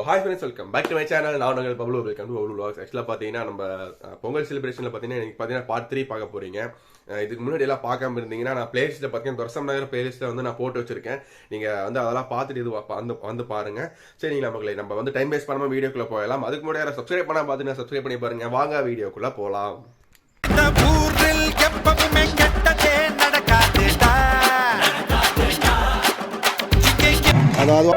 Hi friends, welcome back to my channel. நான் உங்கள் Bablu. Welcome to Bablu vlogs. ஆக்சுவலாக பார்த்தீங்கன்னா நம்ம பொங்கல் செலிப்ரேஷனில் பார்த்தீங்கன்னா எனக்கு பார்த்தீங்கன்னா பார்ட் 3 பார்க்க போகிறீங்க. இதுக்கு முன்னாடி எல்லாம் பார்க்காம இருந்தீங்கன்னா நான் பிளேலிஸ்ட்டில் பார்த்தீங்கன்னா துரசம் நகர் பிளேலிஸ்ட்டில் வந்து நான் போட்டு வச்சிருக்கேன். நீங்கள் வந்து அதெல்லாம் பார்த்துட்டு இது வந்து பாருங்கள். சரி, நமக்கு நம்ம வந்து டைம் வேஸ்ட் பண்ணாமல் வீடியோக்குள்ளே போகலாம். அதுக்கு முன்னாடி யாரை சப்ஸ்கிரைப் பண்ணால் பார்த்துட்டு சப்ஸ்கிரைப் பண்ணி பாருங்கள். வாங்க வீடியோக்குள்ளே போகலாம். அதாவது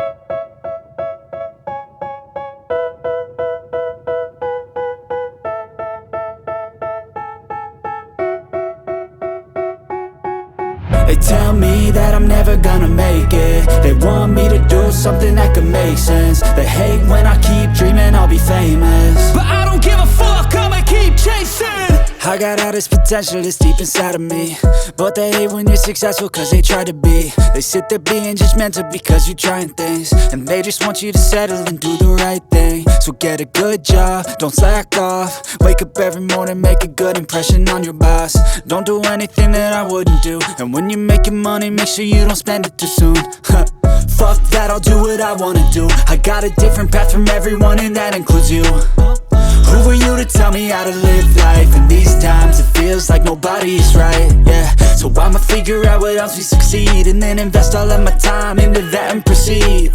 They tell me that I'm never gonna make it. They want me to do something that could make sense. They hate when I keep dreaming I'll be famous, but I don't give a fuck, I'ma keep chasing. I got all this potential that's deep inside of me, but they hate when you're successful cause they try to be. They sit there being judgmental because you're trying things, and they just want you to settle and do the right thing. So get a good job, don't slack off. Wake up every morning, make a good impression on your boss. Don't do anything that I wouldn't do, and when you're making money, make sure you don't spend it too soon. Fuck that, I'll do what I wanna do. I got a different path from everyone and that includes you. Who are you to tell me how to live life? In these times it feels like nobody is right, yeah. So I'ma figure out what else we succeed, and then invest all of my time into that and proceed.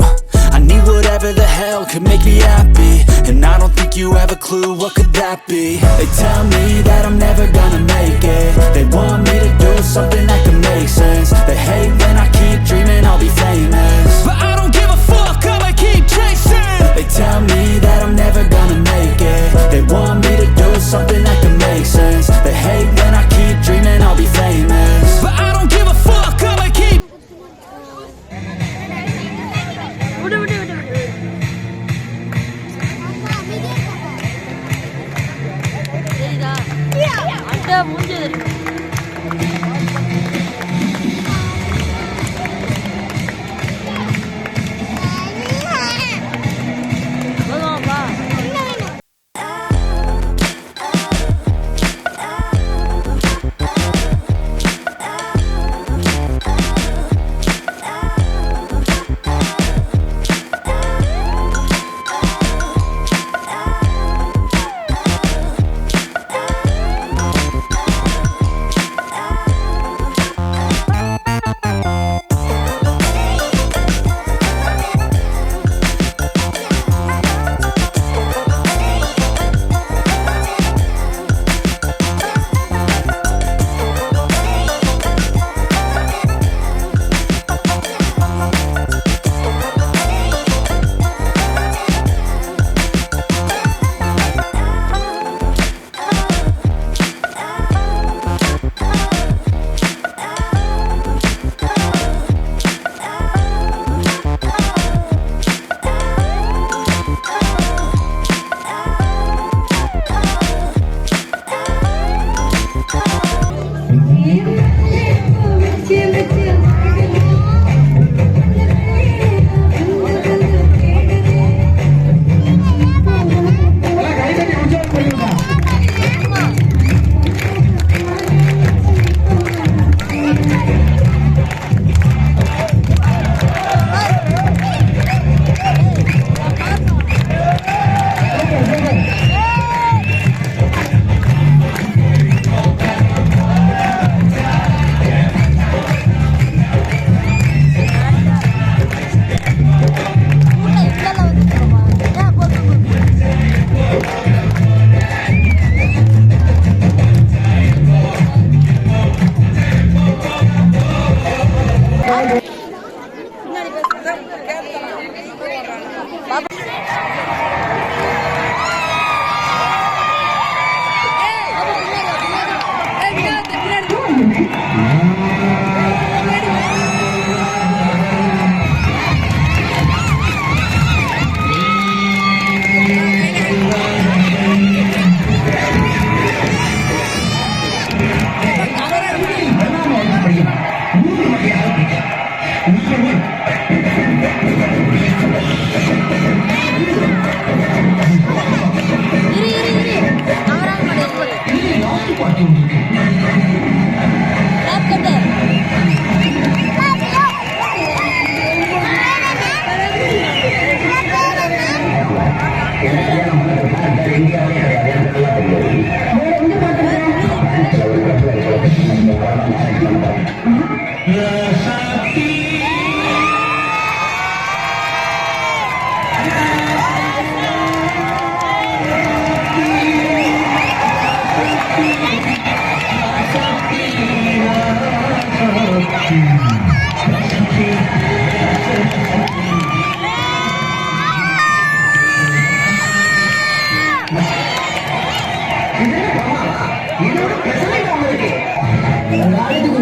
I need whatever the hell could make me happy, and I don't think you have a clue what could that be. They tell me that I'm never gonna make it. They want me to do something that could make sense. They hate when I keep dreaming I'll be famous, but I don't give a fuck, I'ma keep chasing. They tell me that I'm never gonna make it. They want me to do something that could make sense. They hate when I keep dreaming I'll be famous, but I don't give a fuck, I'ma keep.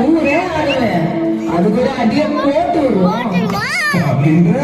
ஊரே ஆடுவேன், அது கூட அடிய போட்டு அப்படின்ற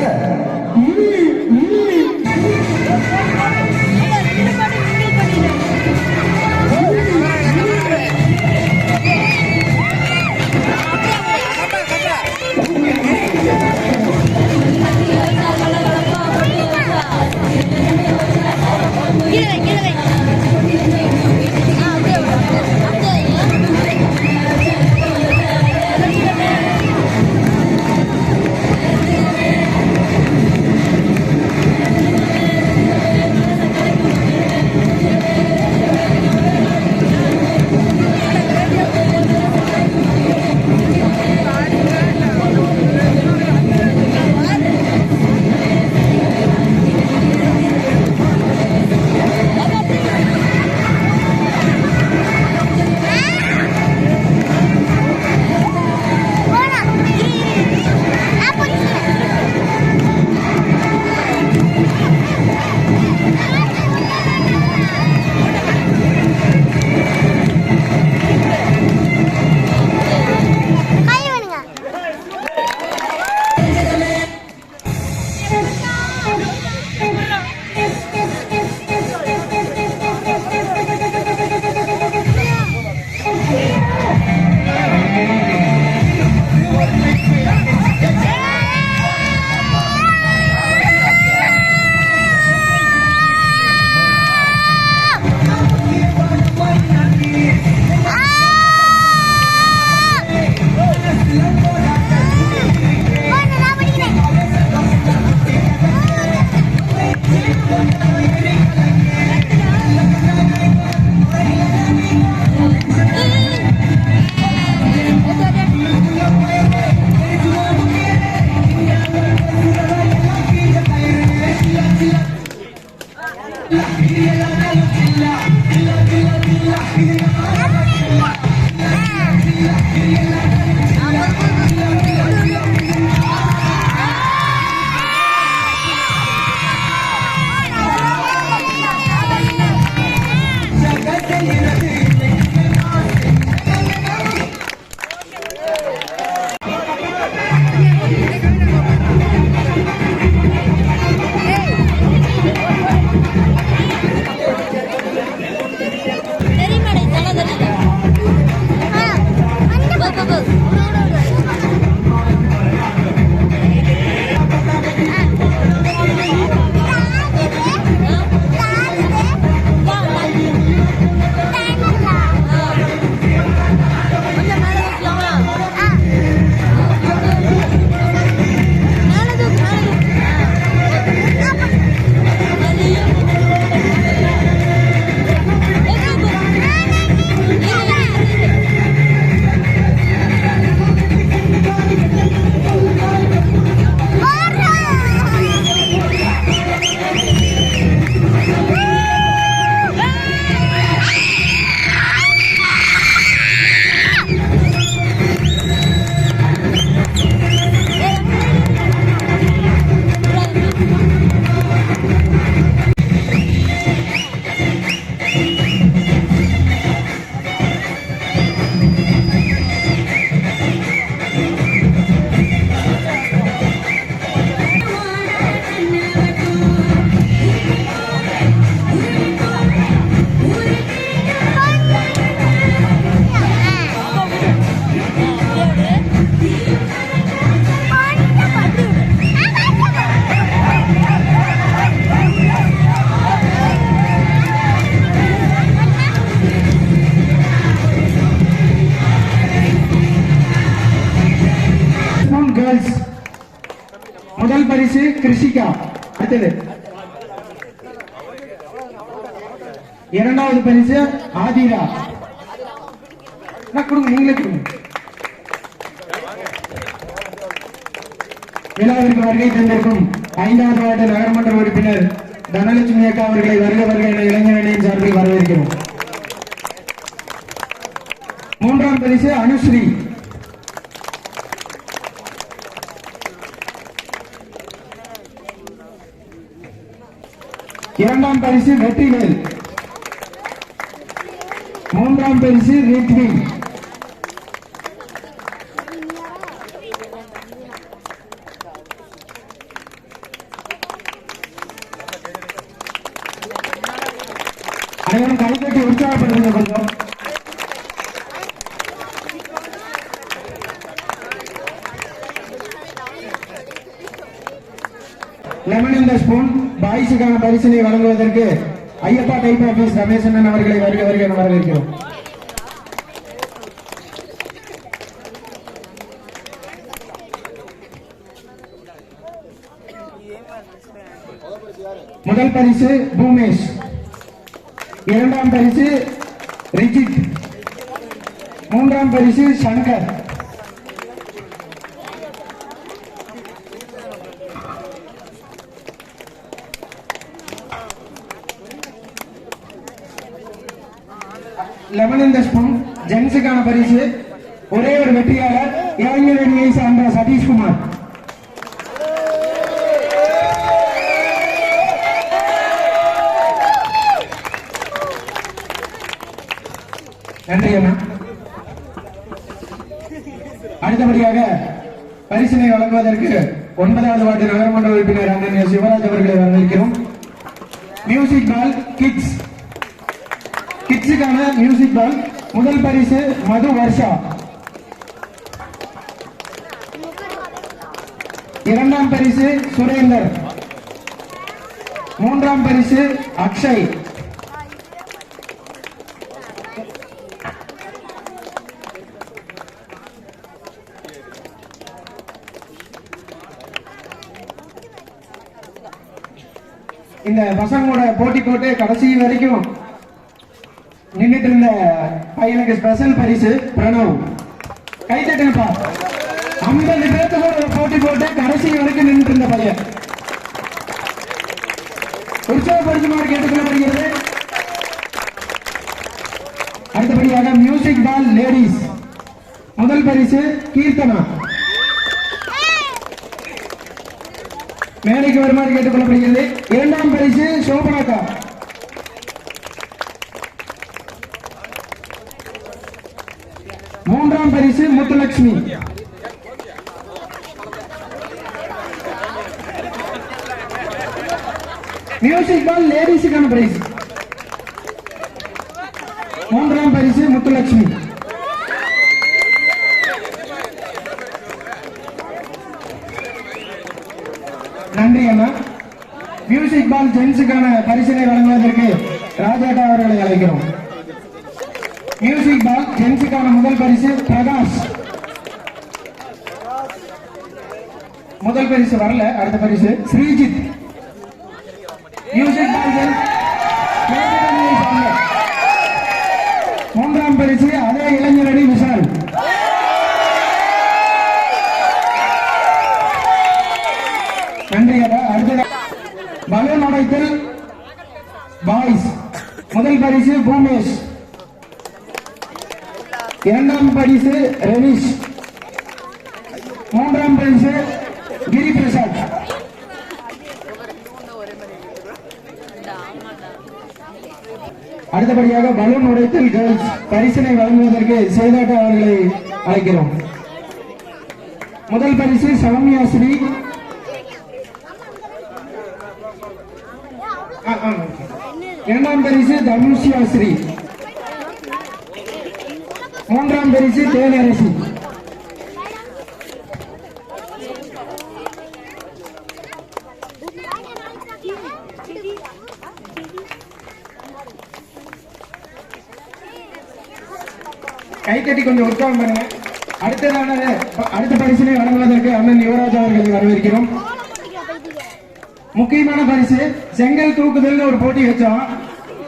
முதல் பரிசு கிருஷிகா. அடுத்தது இரண்டாவது பரிசு ஆதிரா. கொடுங்க, நீங்களே கொடுங்க. விழாவிற்கு வருகை தந்திருக்கும் 5வது வார்டு நகரமன்ற உறுப்பினர் தனலட்சுமி அக்கா அவர்களை வருக வருக என இளைஞரணியின் சார்பில் வரவேற்கிறோம். 3ஆம் பரிசு அனுஸ்ரீ. 2ஆம் பரிசு வெற்றிவேல். 3ஆம் பரிசு ரித்வி. அனைவரும் கைதட்டி உற்சாகப்படுத்துங்க கொஞ்சம். லெமன் இந்த ஸ்பூன் பாய்ஸுக்கான பரிசினை வழங்குவதற்கு ஐயப்பா டைப் ஆபீஸ் ரமேசன் அவர்களை வருக வருக என வரவேற்கிறோம். முதல் பரிசு பூமேஷ். 2ஆம் பரிசு ரிஜித். 3ஆம் பரிசு சங்கர். லெமன் இந்த ஸ்பூன் ஜென்ஸுக்கான பரிசு ஒரே ஒரு வெற்றியாளர் இளைஞரணியை சார்ந்த சதீஷ்குமார். நன்றி அண்ணா. அடுத்தபடியாக பரிசினை வழங்குவதற்கு 9வது வார்டு நகரமன்ற உறுப்பினர் அண்ணன் சிவராஜ் அவர்களை வரவேற்கிறோம். மியூசிக் பால் கிட்ஸ். கிட்ஸுக்கான மியூசிக் பால் முதல் பரிசு மது வர்ஷா. 2ஆம் பரிசு சுரேந்தர். 3ஆம் பரிசு அக்ஷய். இந்த பசங்களோட போட்டி போட்டு கடைசி வரைக்கும் நின்றுட்டு இருந்த பையனுக்கு ஸ்பெஷல் பரிசு பிரணவ். கை தட்டுங்கப்பா. 50 பேர்த்தோட போட்டி போட்டு கடைசி வரைக்கும் நின்றுட்டு இருந்த பையன் உற்சாகப்படுத்துமாறு கேட்டுக்கொள்ளப்படுகிறது. அடுத்தபடியாக மியூசிக் பால் லேடிஸ் முதல் பரிசு கீர்த்தனா. மேடைக்கு வருமாறு கேட்டுக்கொள்ளப்படுகிறது. 2ஆம் பரிசு சோபனாக்கா. 3ஆம் பரிசு முத்துலட்சுமி. மியூசிக் பால் லேடிஸுக்கான பிரைஸ் 3ஆம் பரிசு முத்துலட்சுமி. நன்றி அண்ணா. மியூசிக் பால் ஜென்ஸுக்கான பரிசினை வழங்குவதற்கு ராஜாட்டா அவர்களை அழைக்கிறோம். மியூசிக் பால் ஜென்ஸுக்கான முதல் பரிசு பிரகாஷ். முதல் பரிசு வரல, அடுத்த பரிசு ஸ்ரீஜித். மியூசிக் பால் ஜென்ஸ் 3ஆம் பரிசு அதே இளைஞரணி விஷால். நன்றி அண்ணா. அடுத்த பலூன் உடைத்தல் பாய்ஸ் முதல் பரிசு பூமேஷ். 2ஆம் பரிசு ரவிஷ். 3ஆம் பரிசு கிரி பிரசாத். அடுத்தபடியாக பலூன் உடைத்தல் கேர்ள்ஸ் பரிசினை வழங்குவதற்கு சேதாட்டா அவர்களை அழைக்கிறோம். முதல் பரிசு சௌமியா ஸ்ரீ. 2ஆம் பரிசு தனுஷ்யா ஸ்ரீ. 3ஆம் பரிசு தேனரசி. கைத்தட்டி கொஞ்சம் உற்சாகம் பண்ணுங்க. அடுத்த பரிசினை வழங்குவதற்கு அண்ணன் யுவராஜ் அவர்களை வரவேற்கிறோம். முக்கியமான பரிசு செங்கல் தூக்குதல் ஒரு போட்டி வச்சோம்.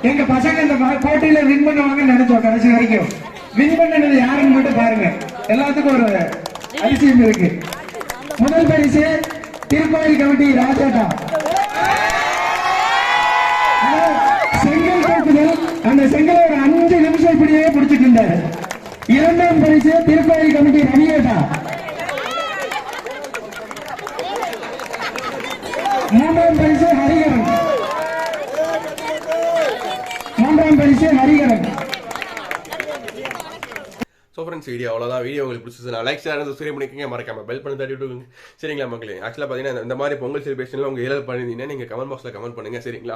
எங்க பசங்க இந்த போட்டியில வின் பண்ணுவாங்கன்னு நினைச்சோம். கடைசி வரைக்கும் வின் பண்ணது யாருன்னு மட்டும் பாருங்க. எல்லாத்துக்கும் ஒரு அதிசயம் இருக்கு. முதல் பரிசு திருக்கோயில் கமிட்டி ராஜாட்டா. செங்கல் தூக்குதல், அந்த செங்கலை ஒரு 5 நிமிஷம் இப்படியே பிடிச்சிட்டு இருந்தாரு. இரண்டாம் பரிசு திருக்கோயில் கமிட்டி ரவியேட்டா. மூன்றாம் பரிசு ஹரிகரன். ஸோ ஃப்ரெண்ட்ஸ் வீடியோ அவ்வளோதான். வீடியோ உங்களுக்கு பிடிச்சிருந்தா லைக் ஷேர் சப்ஸ்கிரைப் பண்ணிக்கங்க, மறக்காம பெல் பண்ணி தட்டி விட்டுருங்க. சரிங்களா மக்களே? ஆக்சுவலாக பார்த்தீங்கன்னா இந்த மாதிரி பொங்கல் செலிப்ரேஷனில் உங்கள் ஏழு பண்ணியிருந்தீங்கன்னா நீங்கள் கமெண்ட் பாக்ஸில் கமெண்ட் பண்ணுங்கள். சரிங்களா?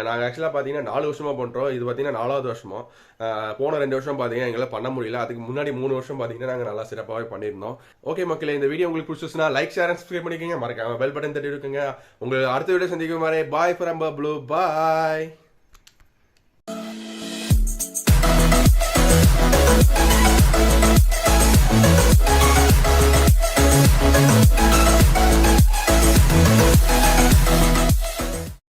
நாங்கள் ஆக்சுவலாக பார்த்தீங்கன்னா 4 வருஷமாக பண்ணுறோம். இது பார்த்தீங்கன்னா 4வது வருஷமாக. போன 2 வருஷம் பார்த்தீங்கன்னா எங்களால் பண்ண முடியல. அதுக்கு முன்னாடி 3 வருஷம் பார்த்தீங்கன்னா நாங்கள் நல்லா சிறப்பாகவே பண்ணியிருந்தோம். ஓகே மக்களே, இந்த வீடியோ உங்களுக்கு பிடிச்சிருச்சுன்னா லைக் ஷேர் சப்ஸ்கிரைப் பண்ணிக்கங்க, மறக்காம பெல் பட்டன் தட்டி விட்டுருங்க. உங்களுக்கு அடுத்த வீடியோ சந்திக்கும் வரை பாய் ஃப்ரம் பப்ளு. பாய்.